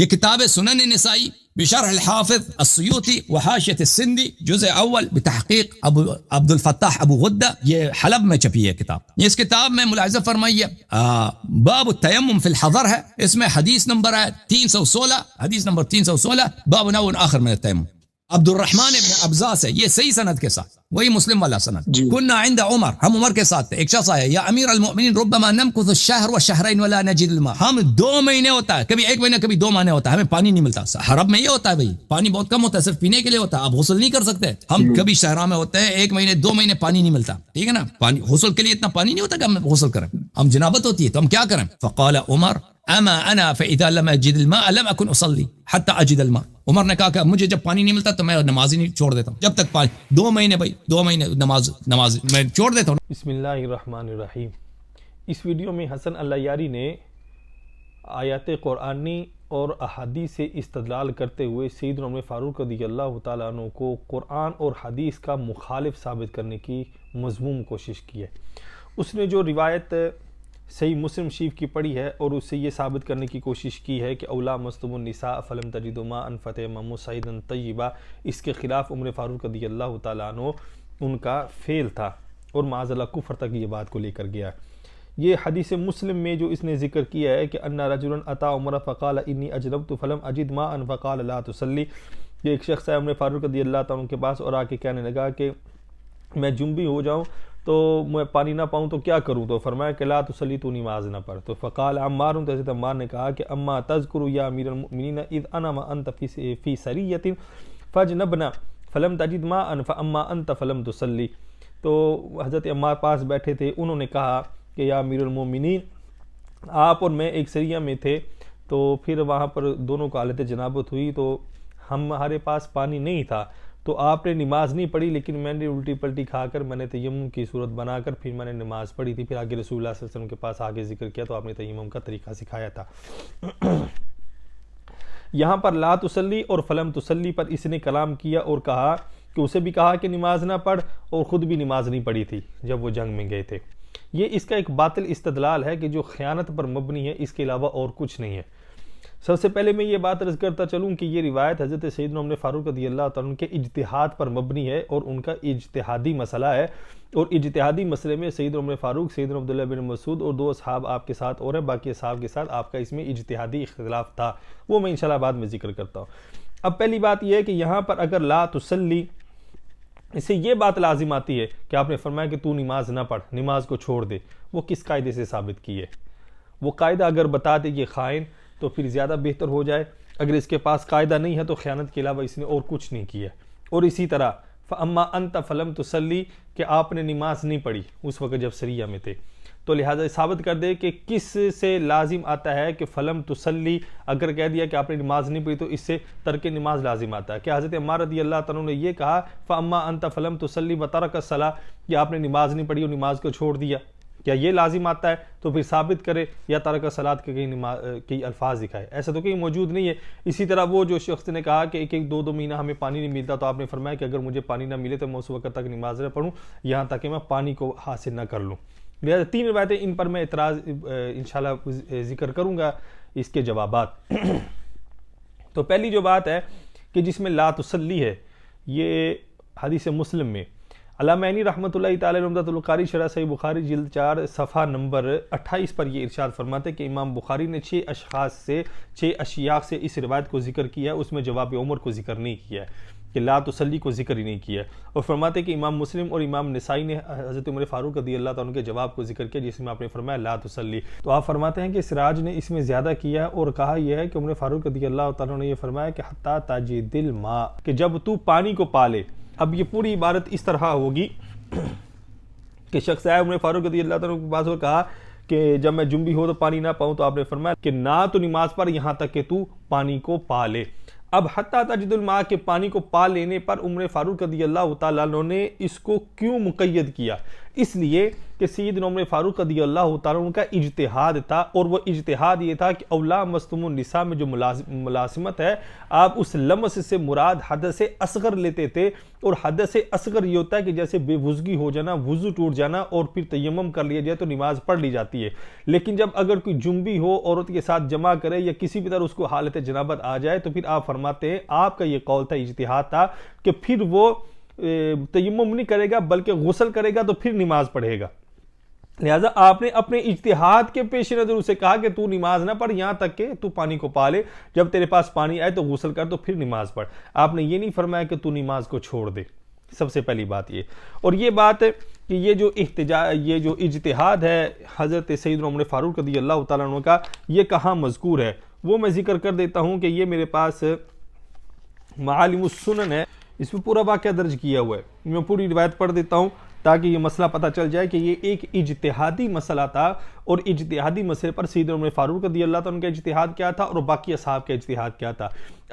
یہ کتاب سنن نسائی بشرح الحافظ السیوطی وحاشیۃ السندی جزء اول بتحقیق ابو عبد الفتاح ابو غدہ، یہ حلب میں چھپی ہے کتاب۔ اس کتاب میں ملاحظہ فرمائیے باب التیمم فی الحضر ہے، اس میں حدیث نمبر ہے 316، حدیث نمبر 316، باب نو آخر من التیمم۔ عبد الرحمن ابن ابزا سے، یہ صحیح سند کے ساتھ، وہی مسلم والا سند۔ کنا عند عمر، ہم عمر کے ساتھ تھے، ایک شخص آیا، یا امیر المؤمنین ربما نمکث الشہر والشہرین ولا نجد الماء، ہم 2 مہینے ہوتا ہے، کبھی 1 مہینہ کبھی 2 مہینے ہوتا ہے، ہمیں پانی نہیں ملتا۔ حرب میں یہ ہوتا ہے بھائی، پانی بہت کم ہوتا ہے، صرف پینے کے لیے ہوتا ہے، آپ غسل نہیں کر سکتے۔ ہم کبھی صحرا میں ہوتے ہیں 1 مہینے 2 مہینے پانی نہیں ملتا، ٹھیک ہے نا، پانی غسل کے لیے اتنا پانی نہیں ہوتا کہ ہم غسل کریں، ہم جنابت ہوتی ہے تو ہم کیا کریں؟ فقال عمر اما انا فاذا لم اجد الماء لم اكن اصلي حتى اجد الماء، عمر نے کہا کہ مجھے جب پانی نہیں ملتا تو میں نماز ہی نہیں چھوڑ دیتا ہوں، جب تک پانی 2 مہینے بھائی 2 مہینے نماز میں چھوڑ دیتا ہوں۔ بسم اللہ الرحمن الرحیم۔ اس ویڈیو میں حسن اللیاری نے آیات قرآنی اور احادیث سے استدلال کرتے ہوئے سیدنا عمر فاروق رضی اللہ تعالیٰ عنہ کو قرآن اور حدیث کا مخالف ثابت کرنے کی مذموم کوشش کی ہے۔ اس نے جو روایت صحیح مسلم شریف کی پڑھی ہے اور اس سے یہ ثابت کرنے کی کوشش کی ہے کہ اولا مستم النساء فلم تجدوا ماء فتیمموا صعیدا طیبا، اس کے خلاف عمر فاروق رضی اللہ تعالیٰ عنہ ان کا فعل تھا اور معاذ اللہ کفر تک یہ بات کو لے کر گیا۔ یہ حدیث مسلم میں جو اس نے ذکر کیا ہے کہ ان رجلا اتی عمر فقال انی اجنبت فلم اجد ماء فقال لا تصلی، یہ ایک شخص ہے عمر فاروق رضی اللہ تعالیٰ عنہ کے پاس اور آ کے کہنے لگا کہ میں جنبی ہو جاؤں تو میں پانی نہ پاؤں تو کیا کروں؟ تو فرمایا کہ لا تصلی، تو نماز نہ پڑھ۔ تو فقال عمار، تو حضرت عمار نے کہا کہ اما تذکر یا امیر المؤمنین اذ انا وانت فی سریۃ فاجنبنا فلم تجد ماء فاما انت فلم تصلی، تو حضرت عمار پاس بیٹھے تھے، انہوں نے کہا کہ یا امیر المؤمنین، آپ اور میں ایک سریہ میں تھے، تو پھر وہاں پر دونوں کو حالت جنابت ہوئی تو ہمارے پاس پانی نہیں تھا، تو آپ نے نماز نہیں پڑھی، لیکن میں نے الٹی پلٹی کھا کر میں نے تیمم کی صورت بنا کر پھر میں نے نماز پڑھی تھی۔ پھر آگے رسول اللہ صلی اللہ علیہ وسلم کے پاس آگے ذکر کیا تو آپ نے تیمم کا طریقہ سکھایا تھا۔ یہاں پر لا تسلی اور فلم تسلی پر اس نے کلام کیا اور کہا کہ اسے بھی کہا کہ نماز نہ پڑھ اور خود بھی نماز نہیں پڑھی تھی جب وہ جنگ میں گئے تھے۔ یہ اس کا ایک باطل استدلال ہے کہ جو خیانت پر مبنی ہے، اس کے علاوہ اور کچھ نہیں ہے۔ سب سے پہلے میں یہ بات عرض کرتا چلوں کہ یہ روایت حضرت سیدنا عمر فاروق رضی اللہ تعالیٰ عنہ کے اجتہاد پر مبنی ہے اور ان کا اجتہادی مسئلہ ہے، اور اجتہادی مسئلے میں سیدنا عمر فاروق، سیدنا عبداللہ بن مسعود اور 2 اصحاب آپ کے ساتھ اور ہیں، باقی اصحاب کے ساتھ آپ کا اس میں اجتہادی اختلاف تھا، وہ میں انشاءاللہ بعد میں ذکر کرتا ہوں۔ اب پہلی بات یہ ہے کہ یہاں پر اگر لا تسلی، اس سے یہ بات لازم آتی ہے کہ آپ نے فرمایا کہ تو نماز نہ پڑھ، نماز کو چھوڑ دے، وہ کس قاعدے سے ثابت کی ہے؟ وہ قاعدہ اگر بتا دے یہ خائن تو پھر زیادہ بہتر ہو جائے، اگر اس کے پاس قاعدہ نہیں ہے تو خیانت کے علاوہ اس نے اور کچھ نہیں کیا۔ اور اسی طرح فاما انت فلم تصلی، کہ آپ نے نماز نہیں پڑھی اس وقت جب سریہ میں تھے، تو لہٰذا ثابت کر دے کہ کس سے لازم آتا ہے کہ فلم تسلی، اگر کہہ دیا کہ آپ نے نماز نہیں پڑھی تو اس سے ترک نماز لازم آتا ہے۔ کہ حضرت عمار رضی اللہ تعالیٰ نے یہ کہا فاما انت فلم تسلی وترک الصلاۃ، کہ آپ نے نماز نہیں پڑھی اور نماز کو چھوڑ دیا، کیا یہ لازم آتا ہے؟ تو پھر ثابت کرے یا ترک الصلاۃ کے کئی الفاظ دکھائے، ایسا تو کہیں موجود نہیں ہے۔ اسی طرح وہ جو شخص نے کہا کہ 1-2 مہینہ ہمیں پانی نہیں ملتا، تو آپ نے فرمایا کہ اگر مجھے پانی نہ ملے تو میں اس وقت تک نماز نہ پڑھوں یہاں تک کہ میں پانی کو حاصل نہ کر لوں۔ لہٰذا 3 روایتیں، ان پر میں اعتراض انشاءاللہ ذکر کروں گا اس کے جوابات۔ تو پہلی جو بات ہے کہ جس میں لا تسلی ہے، یہ حدیث مسلم میں علامہ عینی رحمۃ اللہ تعالی عمدۃ القاری شرح صحیح بخاری جلد 4 صفحہ نمبر 28 پر یہ ارشاد فرماتے کہ امام بخاری نے 6 اشیاء سے اس روایت کو ذکر کیا ہے، اس میں جواب عمر کو ذکر نہیں کیا ہے، کہ لا تسلی کو ذکر ہی نہیں کیا ہے۔ اور فرماتے کہ امام مسلم اور امام نسائی نے حضرت عمر فاروق رضی اللہ تعالیٰ عنہ کے جواب کو ذکر کیا جس میں آپ نے فرمایا لا تسلی۔ تو آپ فرماتے ہیں کہ سراج نے اس میں زیادہ کیا اور کہا یہ ہے کہ عمر فاروق رضی اللہ تعالیٰ عنہ نے یہ فرمایا کہ حتی تجد الماء، کہ جب تو پانی کو پا لے۔ اب یہ پوری عبارت اس طرح ہوگی کہ شخص آیا عمر فاروق رضی اللہ تعالیٰ عنہ کے پاس اور کہا کہ جب میں جنبی ہو تو پانی نہ پاؤں، تو آپ نے فرمایا کہ نہ تو نماز پڑھ یہاں تک کہ تو پانی کو پا لے۔ اب حتی تجد الماء کے پانی کو پا لینے پر عمر فاروق رضی اللہ تعالیٰ عنہ نے اس کو کیوں مقید کیا؟ اس لیے کہ سیدنا عمر فاروق رضی اللہ تعالیٰ عنہ کا اجتہاد تھا، اور وہ اجتہاد یہ تھا کہ اولا مستم النساء میں جو ملازمت ہے، آپ اس لمس سے مراد حدث اصغر لیتے تھے، اور حدث اصغر یہ ہوتا ہے کہ جیسے بے وضوئی ہو جانا، وضو ٹوٹ جانا اور پھر تیمم کر لیا جائے تو نماز پڑھ لی جاتی ہے۔ لیکن جب اگر کوئی جنبی ہو، عورت کے ساتھ جمع کرے یا کسی بھی طرح اس کو حالت جنابت آ جائے، تو پھر آپ فرماتے ہیں آپ کا یہ قول تھا، اجتہاد تھا کہ پھر وہ تیمم نہیں کرے گا بلکہ غسل کرے گا تو پھر نماز پڑھے گا۔ لہٰذا آپ نے اپنے اجتہاد کے پیش نظر اسے کہا کہ تو نماز نہ پڑھ یہاں تک کہ تو پانی کو پا لے، جب تیرے پاس پانی آئے تو غسل کر تو پھر نماز پڑھ۔ آپ نے یہ نہیں فرمایا کہ تو نماز کو چھوڑ دے، سب سے پہلی بات یہ۔ اور یہ بات ہے کہ یہ جو اجتہاد ہے حضرت سیدنا عمر فاروق رضی اللہ تعالیٰ عنہ کا، یہ کہاں مذکور ہے وہ میں ذکر کر دیتا ہوں کہ یہ میرے پاس معالم السنن ہے، اس میں پورا واقعہ درج کیا ہوا ہے۔ میں پوری روایت پڑھ دیتا ہوں تاکہ یہ مسئلہ پتہ چل جائے کہ یہ ایک اجتہادی مسئلہ تھا، اور اجتہادی مسئلے پر سیدنا عمر فاروق رضی اللہ عنہ کا اجتہاد کیا تھا اور باقی اصحاب کا اجتہاد کیا تھا۔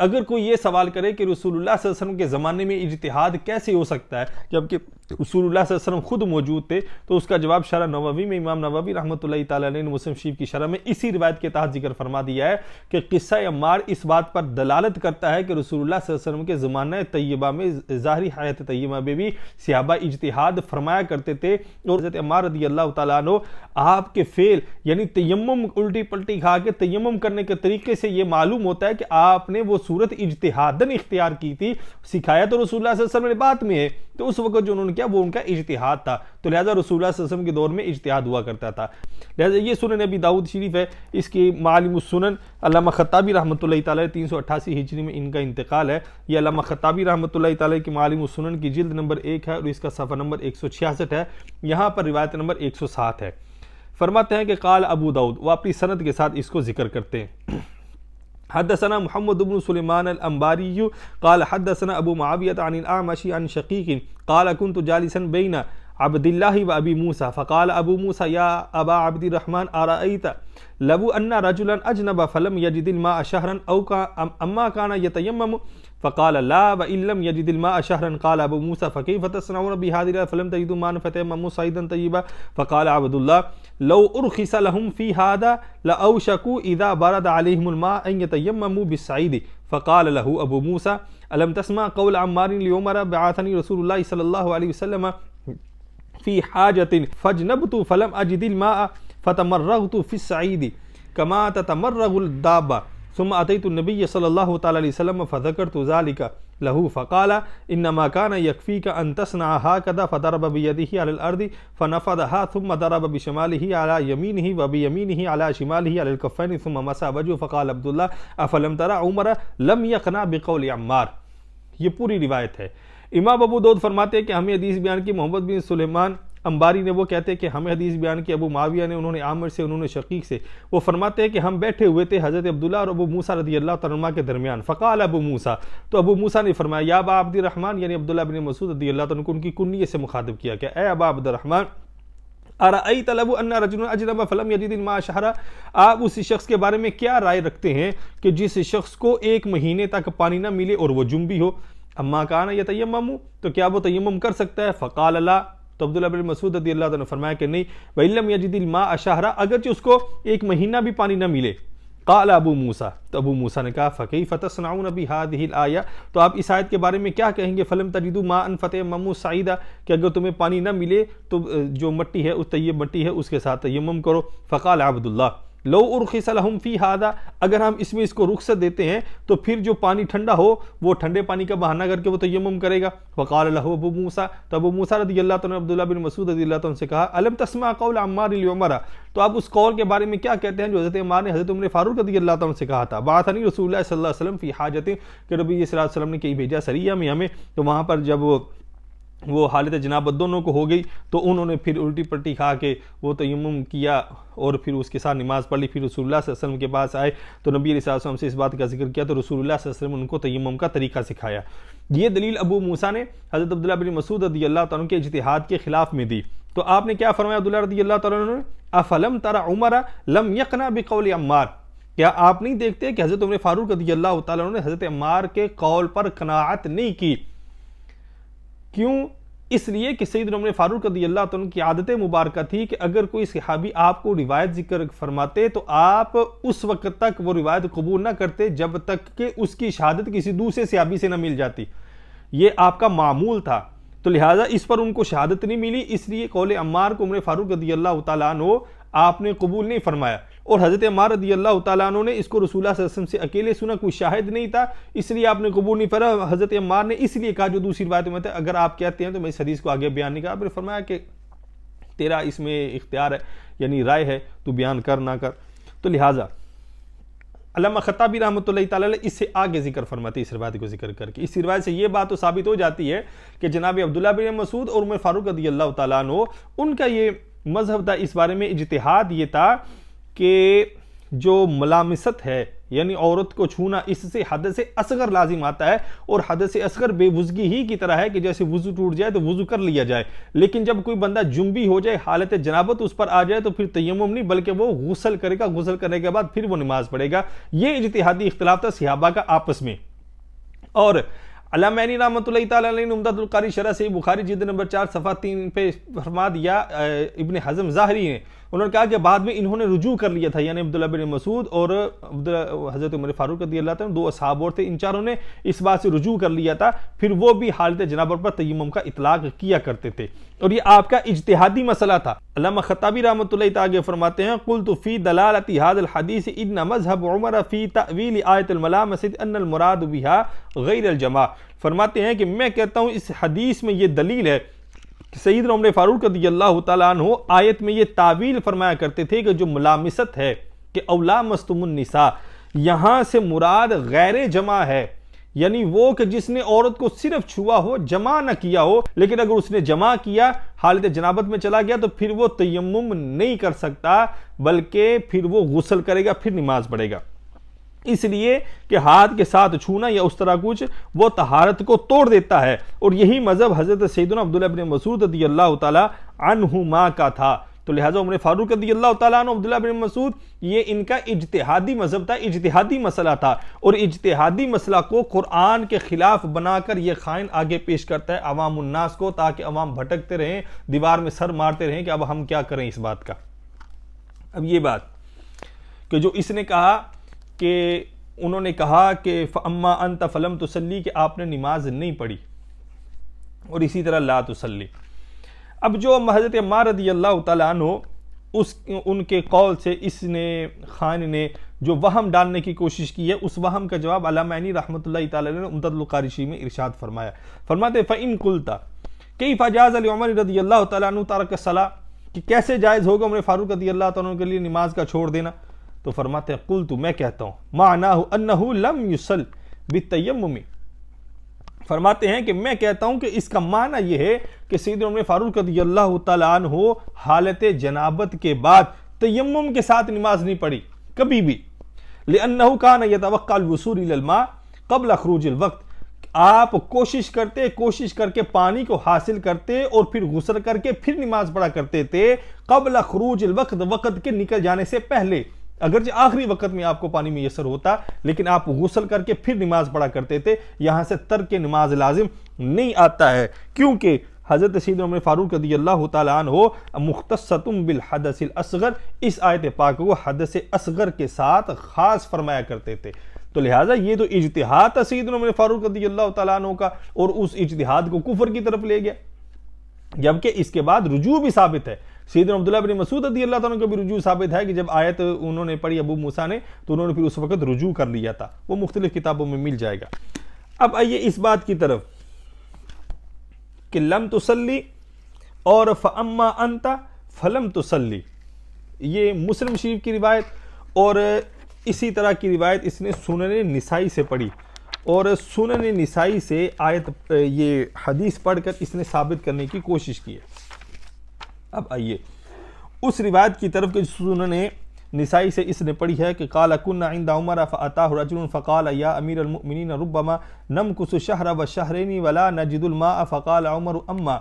اگر کوئی یہ سوال کرے کہ رسول اللہ صلی اللہ علیہ وسلم کے زمانے میں اجتہاد کیسے ہو سکتا ہے جبکہ رسول اللہ صلی اللہ علیہ وسلم خود موجود تھے، تو اس کا جواب شرح نووی میں امام نووی رحمۃ اللہ تعالیٰ علیہ نے مسلم شریف کی شرح میں اسی روایت کے تحت ذکر فرما دیا ہے کہ قصہ عمار اس بات پر دلالت کرتا ہے کہ رسول اللہ صلی اللہ علیہ وسلم کے زمانہ طیبہ میں، ظاہری حیات طیبہ میں بھی صحابہ اجتہاد فرمایا کرتے تھے، اور حضرت عمار رضی اللہ تعالیٰ عنہ آپ کے فعل یعنی تیمم الٹی پلٹی کھا کے تیمم کرنے کے طریقے سے یہ معلوم ہوتا ہے کہ آپ نے وہ صورت اجتہادن اختیار کی تھی، سکھایا تو رسول اللہ صلی اللہ علیہ وسلم نے بعد میں ہے، تو اس وقت جو انہوں نے کیا وہ ان کا اجتہاد تھا، تو لہذا رسول اللہ صلی اللہ علیہ وسلم کے دور میں اجتہاد ہوا کرتا تھا۔ لہذا یہ سنن ابی داؤد شریف ہے، اس کی معالم السنن علامہ خطابی رحمۃ اللہ تعالیٰ 388 ہجری میں ان کا انتقال ہے۔ یہ علامہ خطابی رحمۃ اللہ تعالیٰ کی معالم السنن کی جلد نمبر 1 ہے اور اس کا صفحہ نمبر 166 ہے، یہاں پر روایت نمبر 107 ہے۔ فرماتے ہیں کہ قال ابو داؤد، وہ اپنی سند کے ساتھ اس کو ذکر کرتے ہیں۔ حدثنا محمد بن سلیمان الانباری قال حدثنا ابو معاویہ عن الاعمش عن شقیق قال كنت جالسا بین عبد الله وابي موسى فقال ابو موسى يا ابا عبد الرحمن ارايت لو ان رجلا اجنب فلم يجد الماء شهرا او اما كان يتيمم فقال لا وان لم يجد الماء شهرا قال ابو موسى فكيف تصنعون بهذه فلم تجدوا ماء فتيمموا صعيدا طيبا فقال عبد الله لو ارخص لهم في هذا لاوشكوا اذا برد عليهم الماء ان يتيمموا بالصعيد فقال له ابو موسى الم تسمع قول عمار لعمر بعثني رسول الله صلى الله عليه وسلم في حاجة فاجنبت فلم أجد الماء فتمرغت في الصعيد كما تتمرغ الدابة ثم أتيت النبي صلى الله تعالى عليه وسلم فذكرت ذلك له فقال إنما كان يكفيك أن تصنع هكذا فضرب بيده على الأرض فنفضها ثم ضرب بشماله على يمينه وبيمينه على شماله على الكفين ثم مسح وجهه فقال عبد الله أفلم ترى عمر لم يقنع بقول عمار۔ یہ پوری روایت ہے۔ امام ابو داؤد فرماتے ہیں کہ ہمیں حدیث بیان کی محمد بن سلیمان انباری نے، وہ کہتے ہیں کہ ہمیں حدیث بیان کی ابو معاویہ نے، انہوں نے عامر سے، انہوں نے شقیق سے، وہ فرماتے ہیں کہ ہم بیٹھے ہوئے تھے حضرت عبداللہ اور ابو موسیٰ رضی اللہ تعالیٰ عنہ کے درمیان۔ فقال ابو موسیٰ، تو ابو موسیٰ نے فرمایا یا ابا عبد الرحمن، یعنی عبداللہ بن مسعود رضی اللہ تعالیٰ عنہ کو ان کی کنیت سے مخاطب کیا کہ اے ابا عبد الرحمن ارأیت لو ان رجلا اجنب فلم یجد الماء شہرا، آپ اس شخص کے بارے میں کیا رائے رکھتے ہیں کہ جس شخص کو 1 مہینے تک پانی نہ ملے اور وہ جنبی ہو، اما کان یتیمم، تو کیا وہ تیمم کر سکتا ہے؟ فقال لا، تو عبداللہ بن مسعود رضی اللہ عنہ نے فرمایا کہ نہیں، وَإِلَّمْ يَجِدِ الْمَاءَ شَهْرًا، اگرچہ اس کو 1 مہینہ بھی پانی نہ ملے۔ قال ابو موسیٰ، تو ابو موسیٰ نے کہا فَكَيْفَ تَصْنَعُونَ بِهَذِهِ الْآيَةِ، تو آپ اس آیت کے بارے میں کیا کہیں گے؟ فَلَمْ تَجِدُوا مَاءً فَتَيَمَّمُوا صَعِيدًا، کہ اگر تمہیں پانی نہ ملے تو جو مٹی ہے، اس طیب مٹی ہے، اس کے ساتھ تیمم کرو۔ فقال عبداللہ لو ارخص لهم فی هذا، اگر ہم اس میں اس کو رخصت دیتے ہیں تو پھر جو پانی ٹھنڈا ہو وہ ٹھنڈے پانی کا بہانہ کر کے وہ تیمم کرے گا۔ وقال له ابو موسیٰ، تو ابو موسیٰ رضی اللہ عنہ عبداللہ بن مسعود رضی اللہ عنہ سے کہا الم تسمع قول عمار لعمر، تو آپ اس قول کے بارے میں کیا کہتے ہیں جو حضرت عمار نے حضرت عمر فاروق رضی اللہ عنہ سے کہا تھا، بعثنی رسول اللہ صلی اللہ علیہ وسلم فی حاجت، کہ نبی صلی اللہ علیہ وسلم نے کہیں بھیجا سریہ میں ہمیں، تو وہاں پر جب وہ حالت جنابت دونوں کو ہو گئی تو انہوں نے پھر الٹی پلٹی کھا کے وہ تیمم کیا اور پھر اس کے ساتھ نماز پڑھ لی۔ پھر رسول اللہ صلی اللہ علیہ وسلم کے پاس آئے تو نبی علیہ السلام سے اس بات کا ذکر کیا تو رسول اللہ صلی اللہ علیہ وسلم ان کو تیمم کا طریقہ سکھایا۔ یہ دلیل ابو موسیٰ نے حضرت عبداللہ بن مسعود رضی اللہ تعالیٰ کے اجتہاد کے خلاف میں دی، تو آپ نے کیا فرمایا عبداللہ رضی اللہ تعالیٰ عنہ نے افلم تر عمر لم یقنع بقول عمار، کیا آپ نہیں دیکھتے کہ حضرت عمر فاروق رضی اللہ تعالیٰ عنہ نے حضرت عمار کے قول پر قناعت نہیں کی؟ کیوں؟ اس لیے کہ سیدنا عمر فاروق رضی اللہ عنہ کی عادت مبارکہ تھی کہ اگر کوئی صحابی آپ کو روایت ذکر فرماتے تو آپ اس وقت تک وہ روایت قبول نہ کرتے جب تک کہ اس کی شہادت کسی دوسرے صحابی سے نہ مل جاتی. یہ آپ کا معمول تھا. تو لہٰذا اس پر ان کو شہادت نہیں ملی, اس لیے قول عمار کو عمر فاروق رضی اللہ تعالیٰ عنہ آپ نے قبول نہیں فرمایا. اور حضرت عمار رضی اللہ تعالیٰ عنہ نے اس کو رسول اللہ صلی اللہ علیہ وسلم سے اکیلے سنا, کوئی شاہد نہیں تھا, اس لیے آپ نے قبول نہیں فرمایا. حضرت عمار نے اس لیے کہا, جو دوسری روایت میں تھا, اگر آپ کہتے ہیں تو میں اس حدیث کو آگے بیان نہیں کرا. آپ نے فرمایا کہ تیرا اس میں اختیار ہے, یعنی رائے ہے, تو بیان کر نہ کر. تو لہٰذا علامہ خطابی رحمۃ اللہ تعالیٰ اس سے آگے ذکر فرماتے اس روایت کو ذکر کر کے. اس روایت سے یہ بات تو ثابت ہو جاتی ہے کہ جناب عبداللہ بن مسعود اور عمر فاروق رضی اللہ تعالیٰ عنہ ان کا یہ مذہب تھا, اس بارے میں اجتہاد یہ تھا کہ جو ملامست ہے یعنی عورت کو چھونا, اس سے حدث اصغر لازم آتا ہے, اور حدث اصغر بے وضوئی ہی کی طرح ہے کہ جیسے وضو ٹوٹ جائے تو وضو کر لیا جائے. لیکن جب کوئی بندہ جنبی ہو جائے, حالت جنابت اس پر آ جائے, تو پھر تیمم نہیں بلکہ وہ غسل کرے گا, غسل کرنے کے بعد پھر وہ نماز پڑھے گا. یہ اجتہادی اختلاف تھا صحابہ کا آپس میں. اور علامہ عینی رحمۃ اللہ تعالیٰ علیہ نے عمدۃ القاری شرح صحیح بخاری جلد نمبر 4 صفحہ 3 پہ فرما دیا, ابن حزم ظاہری نے, انہوں نے کہا کہ بعد میں انہوں نے رجوع کر لیا تھا, یعنی عبداللہ بن مسعود اور حضرت عمر فاروق رضی اللہ عنہ, 2 اصحاب اور تھے, ان چاروں نے اس بات سے رجوع کر لیا تھا. پھر وہ بھی حالت جنابت پر تیمم کا اطلاق کیا کرتے تھے, اور یہ آپ کا اجتہادی مسئلہ تھا. علامہ خطابی رحمۃ اللہ تعالیٰ فرماتے ہیں, قلت فی دلالۃ ھذا الحدیث ان مذہب عمر فی تأویل آیۃ الملامسۃ ان المراد بها غیر الجماع. فرماتے ہیں کہ میں کہتا ہوں اس حدیث میں یہ دلیل ہے کہ سیدنا عمر فاروق رضی اللہ تعالیٰ عنہ آیت میں یہ تعویل فرمایا کرتے تھے کہ جو ملامست ہے کہ اولا مستم النساء, یہاں سے مراد غیر جمع ہے, یعنی وہ کہ جس نے عورت کو صرف چھوا ہو, جمع نہ کیا ہو. لیکن اگر اس نے جمع کیا, حالت جنابت میں چلا گیا, تو پھر وہ تیمم نہیں کر سکتا بلکہ پھر وہ غسل کرے گا, پھر نماز پڑھے گا. اس لیے کہ ہاتھ کے ساتھ چھونا یا اس طرح کچھ وہ طہارت کو توڑ دیتا ہے. اور یہی مذہب حضرت سیدنا عبداللہ بن مسعود رضی اللہ تعالی عنہما کا تھا. تو لہٰذا عمر فاروق رضی اللہ تعالیٰ عنہ, عبداللہ بن مسعود, یہ ان کا اجتہادی مذہب تھا, اجتہادی مسئلہ تھا. اور اجتہادی مسئلہ کو قرآن کے خلاف بنا کر یہ خائن آگے پیش کرتا ہے عوام الناس کو, تاکہ عوام بھٹکتے رہیں, دیوار میں سر مارتے رہیں کہ اب ہم کیا کریں اس بات کا. اب یہ بات کہ جو اس نے کہا کہ انہوں نے کہا کہ فَأَمَّا أَنْتَ فَلَمْ تُصَلِّ, کہ آپ نے نماز نہیں پڑھی, اور اسی طرح لا تُصَلِّ. اب جو حضرت عمار رضی اللہ تعالیٰ عنہ ان کے قول سے اس نے خان نے جو وہم ڈالنے کی کوشش کی ہے, اس وہم کا جواب علامہ عینی رحمۃ اللہ تعالیٰ نے عمدۃ القاری میں ارشاد فرمایا. فرماتے فَإِن قُلْتَ كَيْفَ جَازَ لِعُمَرَ رضی اللہ تعالیٰ عنہ تَرْكَ الصَّلَاةِ, کہ کیسے جائز ہوگا عمر فاروق رضی اللہ تعالیٰ عنہ کے لیے نماز کا چھوڑ دینا. تو فرماتے ہیں قلت, میں کہتا ہوں, معناہ انہ لم یصل بالتیمم, فرماتے ہیں کہ میں کہتا ہوں کہ اس کا معنی یہ ہے کہ سیدنا عمر فاروق رضی اللہ تعالیٰ عنہ حالت جنابت کے بعد تیمم کے ساتھ نماز نہیں پڑھی کبھی بھی. لأنہ کان یتوقع الوصول الی الماء قبل خروج الوقت, آپ کوشش کر کے پانی کو حاصل کرتے اور پھر غسل کر کے پھر نماز پڑھا کرتے تھے قبل خروج الوقت, وقت کے نکل جانے سے پہلے. اگرچہ آخری وقت میں آپ کو پانی میسر ہوتا, لیکن آپ غسل کر کے پھر نماز پڑھا کرتے تھے. یہاں سے ترک نماز لازم نہیں آتا ہے, کیونکہ حضرت سیدنا عمر فاروق رضی اللہ تعالیٰ عنہ مختصۃ بالحدث الاصغر, اس آیت پاک کو حدث اصغر کے ساتھ خاص فرمایا کرتے تھے. تو لہٰذا یہ تو اجتہاد تھا سیدنا عمر فاروق رضی اللہ تعالیٰ عنہ کا, اور اس اجتہاد کو کفر کی طرف لے گیا. جبکہ اس کے بعد رجوع بھی ثابت ہے, سیدنا عبداللہ بن مسعود رضی اللہ عنہ کا بھی رجوع ثابت ہے کہ جب آیت انہوں نے پڑھی ابو موسیٰ نے, تو انہوں نے پھر اس وقت رجوع کر لیا تھا. وہ مختلف کتابوں میں مل جائے گا. اب آئیے اس بات کی طرف کہ لم تصلی اور فاما انت فلم تصلی, یہ مسلم شریف کی روایت, اور اسی طرح کی روایت اس نے سنن نسائی سے پڑھی, اور سنن نسائی سے آیت یہ حدیث پڑھ کر اس نے ثابت کرنے کی کوشش کی ہے. اب آئیے اس روایت کی طرف کہ سنن نسائی سے اس نے پڑھی ہے کہ قال كنا عند عمر فاتاه رجل فقال يا امير المؤمنين ربما نمكث شهرا وشهرين ولا نجد الماء فقال عمر اما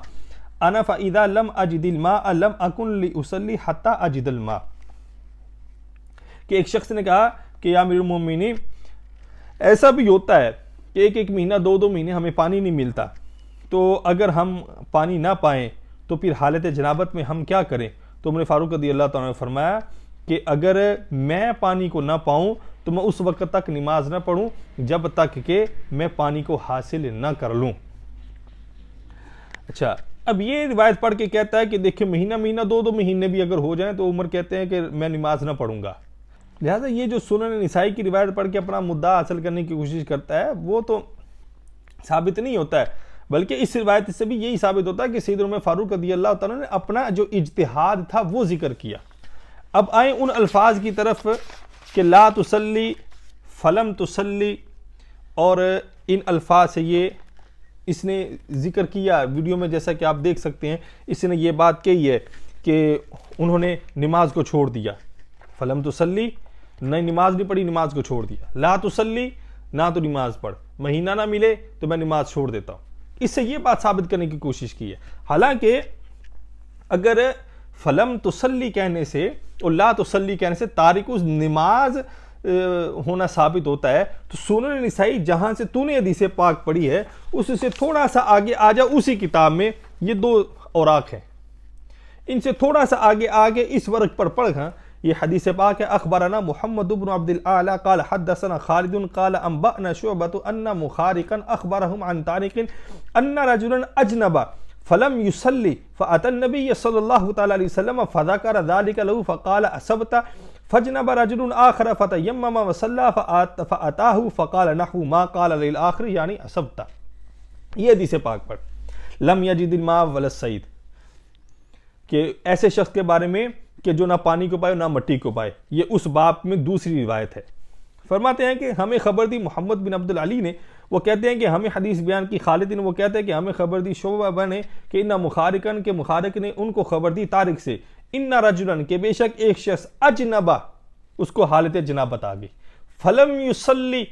انا فاذا لم اجد الماء لم اكن لاصلي حتى اجد الماء. کہ ایک شخص نے کہا کہ یا امیر المؤمنین, ایسا بھی ہوتا ہے کہ ایک مہینہ 2 مہینے ہمیں پانی نہیں ملتا, تو اگر ہم پانی نہ پائیں تو پھر حالت جنابت میں ہم کیا کریں؟ تو عمر فاروق رضی اللہ تعالیٰ نے فرمایا کہ اگر میں پانی کو نہ پاؤں تو میں اس وقت تک نماز نہ پڑھوں جب تک کہ میں پانی کو حاصل نہ کر لوں۔ اچھا، اب یہ روایت پڑھ کے کہتا ہے کہ دیکھیں مہینہ 2 مہینے بھی اگر ہو جائیں تو عمر کہتے ہیں کہ میں نماز نہ پڑھوں گا۔ لہٰذا یہ جو سنن نسائی کی روایت پڑھ کے اپنا مدعا حاصل کرنے کی کوشش کرتا ہے وہ تو ثابت نہیں ہوتا ہے، بلکہ اس روایت سے بھی یہی ثابت ہوتا ہے کہ سیدنا عمر فاروق رضی اللہ تعالیٰ نے اپنا جو اجتہاد تھا وہ ذکر کیا۔ اب آئیں ان الفاظ کی طرف کہ لا تصلی فلم تصلی، اور ان الفاظ سے یہ اس نے ذکر کیا ویڈیو میں، جیسا کہ آپ دیکھ سکتے ہیں اس نے یہ بات کہی ہے کہ انہوں نے نماز کو چھوڑ دیا، فلم تصلی نہ نماز نہیں پڑھی، نماز کو چھوڑ دیا، لا تصلی نہ تو نماز پڑھ، مہینہ نہ ملے تو میں نماز چھوڑ دیتا ہوں۔ اس سے یہ بات ثابت کرنے کی کوشش کی ہے۔ حالانکہ اگر فلم تصلی کہنے سے اور لا تصلی کہنے سے تارک اس نماز ہونا ثابت ہوتا ہے، تو سنن نسائی جہاں سے تو نے حدیث پاک پڑھی ہے اس سے تھوڑا سا آگے آ جا، اسی کتاب میں یہ 2 اوراق ہیں، ان سے تھوڑا سا آگے اس ورق پر پڑھ گا، یہ حدیث پاک ہے۔ اخبرنا محمد بن عبد الاعلی قال حدثنا خالد قال انبأنا شعبۃ ان مخارقا اخبرهم عن طارق ان رجلا اجنب فلم يصلي فاتى النبي صلى الله تعالى عليه وسلم فذكر ذلك له فقال اصبت، فجنب رجل آخر فتيمم وصلى فاتاه فقال نحو ما قال للآخر یعنی اصبت۔ یہ حدیث پاک پر لم یجد الماء ولا الصعید، کہ ایسے شخص کے بارے میں کہ جو نہ پانی کو پائے نہ مٹی کو پائے، یہ اس باب میں دوسری روایت ہے۔ فرماتے ہیں کہ ہمیں خبر دی محمد بن عبد العلی نے، وہ کہتے ہیں کہ ہمیں حدیث بیان کی خالد نے، وہ کہتے ہیں کہ ہمیں خبر دی شعبہ نے کہ ان مخارقن کے مخارق نے ان کو خبر دی طارق سے، ان رجلن کہ بے شک ایک شخص اجنبا اس کو حالت جنابت آ گئی، فلم یصلی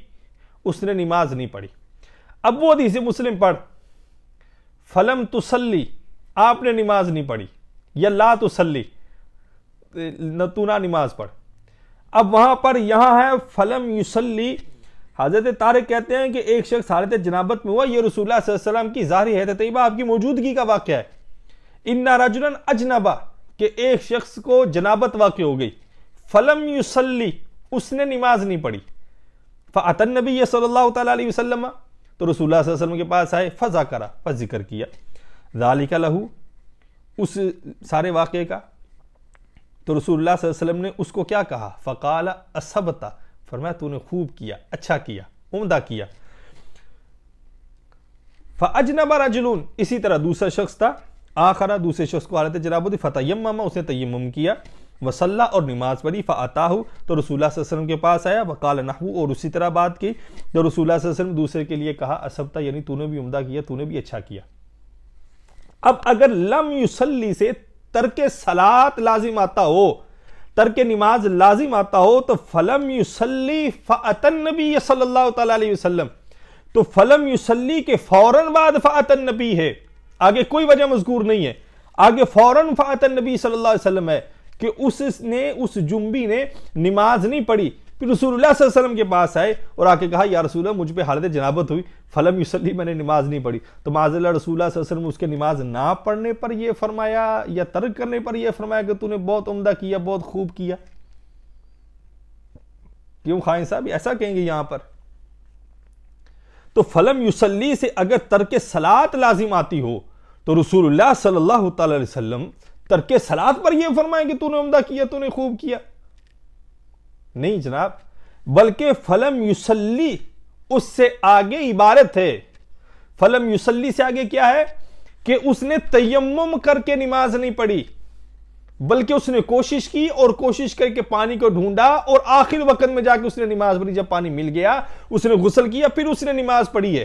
اس نے نماز نہیں پڑھی۔ اب وہ حدیث مسلم پڑھ، فلم تصلی آپ نے نماز نہیں پڑھی، یا لا تصلی تو نہ نماز پڑھ۔ اب وہاں پر یہاں ہے فلم یصلی، حضرت طارق کہتے ہیں کہ ایک شخص حالت جنابت میں ہوا، یہ رسول اللہ صلی اللہ علیہ وسلم کی ظاہری حیات طیبہ آپ کی موجودگی کا واقعہ ہے۔ ان رجلا اجنبا کہ ایک شخص کو جنابت واقع ہو گئی، فلم یصلی اس نے نماز نہیں پڑھی، فأتی النبی صلی اللہ تعالی علیہ وسلم تو رسول اللہ صلی اللہ علیہ وسلم کے پاس آئے، فذکر پس ذکر کیا، ذالک لہ اس سارے واقعے کا، تو رسول اللہ صلی اللہ علیہ وسلم نے اس کو کیا کہا، فقال اصبت فرمایا تو نے خوب کیا، اچھا کیا، عمدہ کیا۔ فاجنب رجل اسی طرح دوسرا شخص تھا، آخر دوسرے شخص کو حالت جنابت تھی، فتیمم اس نے تیمم کیا، وصلی اور نماز پڑھی، فاتاہ تو رسول اللہ صلی اللہ علیہ وسلم کے پاس آیا، وقال نحو اور اسی طرح بات کی، تو رسول اللہ صلی اللہ علیہ وسلم دوسرے کے لیے کہا اصبت یعنی تو نے بھی عمدہ کیا، تو نے بھی اچھا کیا۔ اب اگر لم یصلی سے ترک صلاۃ لازم آتا ہو، ترک نماز لازم آتا ہو، تو فلم یصلی فأتی النبی صلی اللہ تعالی علیہ وسلم، تو فلم یصلی کے فوراً بعد فأتی النبی ہے، آگے کوئی وجہ مذکور نہیں ہے، آگے فوراً فأتی النبی صلی اللہ علیہ وسلم ہے کہ اس جنبی نے نماز نہیں پڑھی، پھر رسول اللہ صلی اللہ علیہ وسلم کے پاس آئے اور آ کے کہا یا رسول اللہ مجھ پہ حالت جنابت ہوئی، فلم یصلی میں نے نماز نہیں پڑھی، تو معاذ اللہ رسول اللہ صلی اللہ علیہ وسلم اس کے نماز نہ پڑھنے پر یہ فرمایا یا ترک کرنے پر یہ فرمایا کہ تو نے بہت عمدہ کیا، بہت خوب کیا؟ کیوں خائن صاحب ایسا کہیں گے یہاں پر؟ تو فلم یصلی سے اگر ترک صلاۃ لازم آتی ہو تو رسول اللہ صلی اللہ تعالی علیہ وسلم ترک صلاۃ پر یہ فرمائیں کہ تو نے عمدہ کیا، تو نے خوب کیا؟ نہیں جناب، بلکہ فلم یصلی اس سے آگے عبارت ہے، فلم یصلی سے آگے کیا ہے کہ اس نے تیمم کر کے نماز نہیں پڑھی، بلکہ اس نے کوشش کی اور کوشش کر کے پانی کو ڈھونڈا اور آخر وقت میں جا کے اس نے نماز پڑھی، جب پانی مل گیا اس نے غسل کیا، پھر اس نے نماز پڑھی ہے،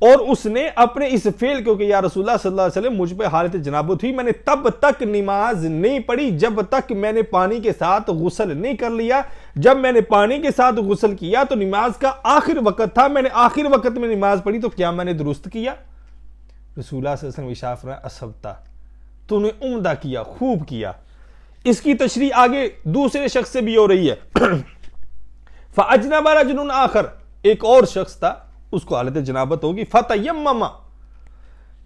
اور اس نے اپنے اس فعل کو کہ یا رسول اللہ صلی اللہ علیہ وسلم مجھ پہ حالت جنابت ہوئی، میں نے تب تک نماز نہیں پڑھی جب تک میں نے پانی کے ساتھ غسل نہیں کر لیا، جب میں نے پانی کے ساتھ غسل کیا تو نماز کا آخر وقت تھا، میں نے آخر وقت میں نماز پڑھی، تو کیا میں نے درست کیا؟ رسول اللہ صلی اللہ علیہ وسلم ارشاد فرمایا اصبتا تو نے عمدہ کیا، خوب کیا۔ اس کی تشریح آگے دوسرے شخص سے بھی ہو رہی ہے، فاجنب رجل آخر ایک اور شخص تھا، اس کو حالت جنابت ہوگی، فتیمم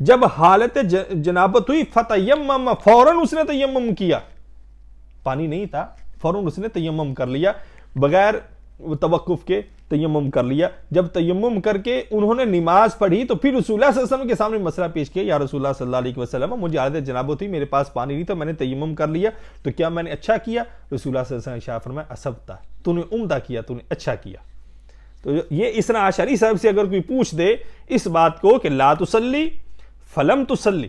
جب حالت جنابت ہوئی فتیمم، فوراً اس نے تیمم کیا، پانی نہیں تھا، فوراً اس نے تیمم کر لیا، بغیر توقف کے تیمم کر لیا۔ جب تیمم کر کے انہوں نے نماز پڑھی تو پھر رسول اللہ صلی اللہ علیہ وسلم کے سامنے مسئلہ پیش کیا، یا رسول اللہ صلی اللہ علیہ وسلم مجھے حالت جنابت ہوئی، میرے پاس پانی نہیں تھا، میں نے تیمم کر لیا، تو کیا میں نے اچھا کیا؟ رسول اللہ صلی اللہ علیہ وسلم نے ارشاد فرمایا اصبتا، تو نے عمدہ کیا، تو نے اچھا کیا۔ تو یہ اسنا عشری صاحب سے اگر کوئی پوچھ دے اس بات کو کہ لا تصلی فلم تصلی،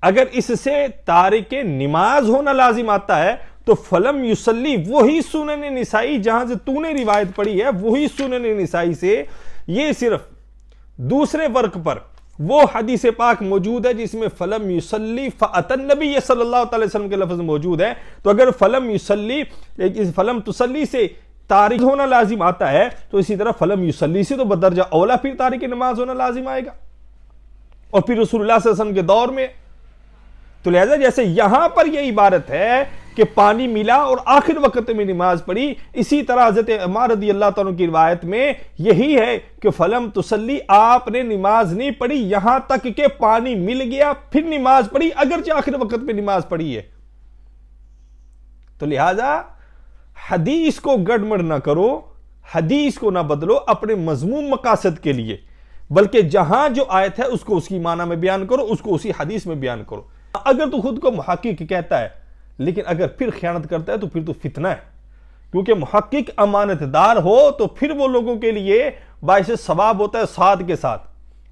اگر اس سے تارک نماز ہونا لازم آتا ہے تو فلم یصلی وہی سنن نسائی جہاں سے تو نے روایت پڑھی ہے، وہی سنن نسائی سے یہ صرف دوسرے ورق پر وہ حدیث پاک موجود ہے جس میں فلم یصلی فأتی النبی صلی اللہ علیہ وسلم کے لفظ موجود ہے۔ تو اگر فلم یصلی فلم تصلی سے تارک ہونا لازم آتا ہے تو اسی طرح فلم یصلی سے تو بدرجہ اولا پھر تارک نماز ہونا لازم آئے گا، اور پھر رسول اللہ صلی اللہ علیہ وسلم کے دور میں۔ تو لہذا جیسے یہاں پر یہ عبارت ہے کہ پانی ملا اور آخر وقت میں نماز پڑھی، اسی طرح حضرت عمر رضی اللہ تعالیٰ کی روایت میں یہی ہے کہ فلم تصلی، آپ نے نماز نہیں پڑھی یہاں تک کہ پانی مل گیا پھر نماز پڑھی، اگرچہ آخر وقت میں نماز پڑھی ہے۔ تو لہذا حدیث کو گڑبڑ نہ کرو، حدیث کو نہ بدلو اپنے مذموم مقاصد کے لیے، بلکہ جہاں جو آیت ہے اس کو اس کی معنی میں بیان کرو، اس کو اسی حدیث میں بیان کرو۔ اگر تو خود کو محقق کہتا ہے لیکن اگر پھر خیانت کرتا ہے تو پھر تو فتنہ ہے، کیونکہ محقق امانت دار ہو تو پھر وہ لوگوں کے لیے باعث ثواب ہوتا ہے ساتھ کے ساتھ،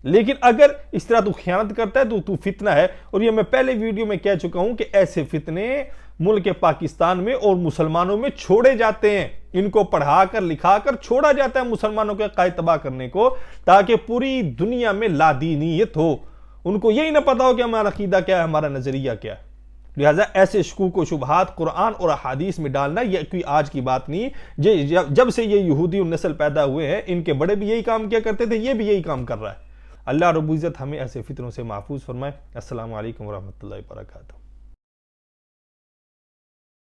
لیکن اگر اس طرح تو خیانت کرتا ہے تو فتنہ ہے۔ اور یہ میں پہلے ویڈیو میں کہہ چکا ہوں کہ ایسے فتنے ملک پاکستان میں اور مسلمانوں میں چھوڑے جاتے ہیں، ان کو پڑھا کر لکھا کر چھوڑا جاتا ہے مسلمانوں کے عقائد تباہ کرنے کو، تاکہ پوری دنیا میں لادینیت ہو، ان کو یہی نہ پتا ہو کہ ہمارا عقیدہ کیا ہے، ہمارا نظریہ کیا ہے۔ لہٰذا ایسے شکوک و شبہات قرآن اور احادیث میں ڈالنا یہ کوئی آج کی بات نہیں، جب سے یہ یہودی نسل پیدا ہوئے ہیں ان کے بڑے بھی یہی کام کیا کرتے تھے، یہ بھی یہی کام کر رہا ہے۔ اللہ رب العزت ہمیں ایسے فتنوں سے محفوظ فرمائے۔ السلام علیکم ورحمۃ اللہ وبرکاتہ۔